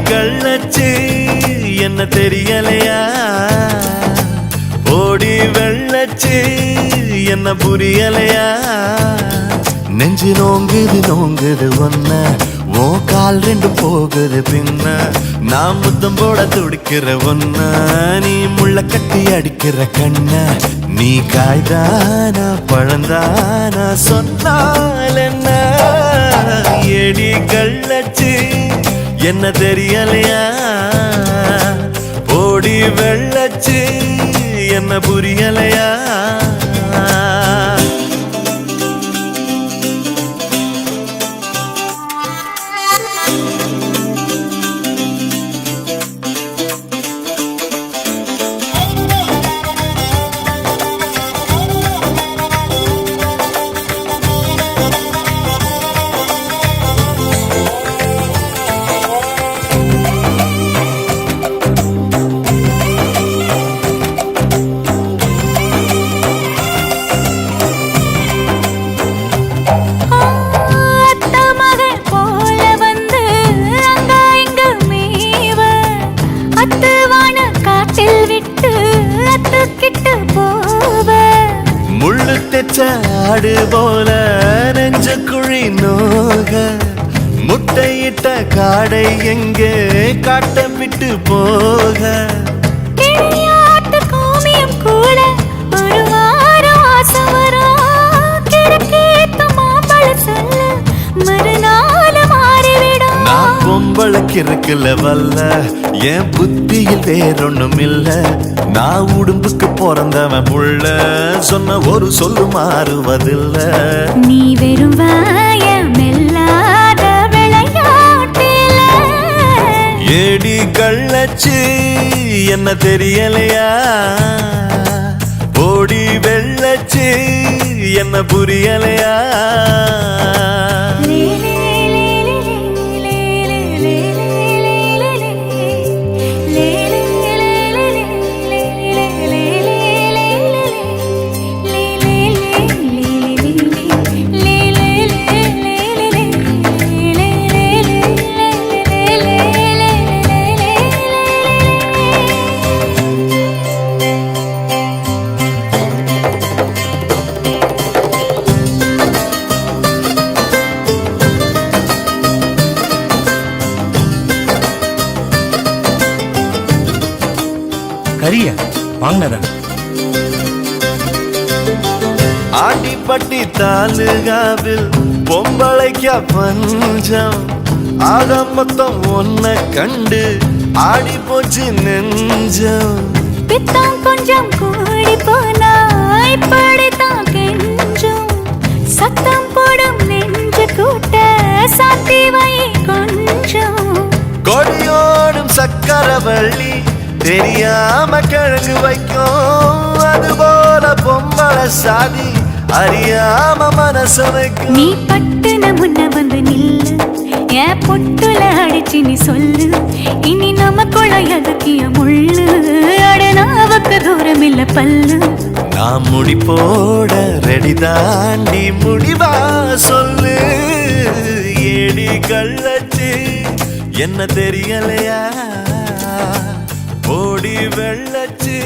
கள்ளச்சு என்ன தெரியலையா ஓடி வெள்ளச்சு என்ன புரியலையா நெஞ்சு நோங்குது ஒன்ன ஓ கால் ரெண்டு போகுது பின்ன நான் முத்தம் போட துடிக்கிற ஒன்ன நீ முள்ள கட்டி அடிக்கிற கண்ண நீ காய்தானா பழந்தானா சொன்னால் என்ன ஏடி கள்ளச்சு என்ன தெரியலையா ஓடி வெள்ளச்சு என்ன புரியலையா ஆடு போல நெஞ்சு குழி நோக முட்டையிட்ட காடை எங்கே காட்டம் விட்டு போக கோமியம் கூட ஒரு வாரம் ஆசவரம் கிடக்கேத்த மாம்பழ சொல்ல மறுநாள் மாறிவிடும் நான் பொம்பளைக்கு இருக்குல்ல வல்ல என் புத்தியில் வேறொன்னும் இல்ல நான் உடும்புக்கு பிறந்தவன் புள்ள சொன்ன ஒரு சொல்லு மாறுவதில்ல நீ வெறும் வாயமில்லாத விளையாட்டில ஏடி கள்ளச்சு என்ன தெரியலையா ஓடி வெள்ளச்சு என்ன புரியலையா கரியா வாங்கினேன் ஆண்டிப்பட்டி தாலுகாவில் பொம்பளைக்கா பஞ்சம் ஆக மொத்தம் ஒன்ன கண்டு ஆடி போச்சு நெஞ்சம் பித்தம் கொஞ்சம் கூடி போனா இப்படித்தான் கெஞ்சும் சத்தம் போடும் நெஞ்சு கூட்ட சாத்தி வை கொஞ்சம் கொடியோடும் சக்கரவள்ளி தெரியாம கிழங்கு வைக்கும் அதுபோல பொம்பளை சாதி அறியாம மனச வைக்கும் நீ பட்டுன முன்ன வந்து நில்லு என் பொட்டுல அடிச்சு நீ சொல்லு இனி நமக்குள்ள எதுக்கிய முள்ளு அடனாவுக்கு தூரம் இல்ல பல்லு நான் முடி போட ரெடி தாண்டி முடிவா சொல்லு ஏடி கள்ளச்சு என்ன தெரியலையா ஓடி வெள்ளச்சு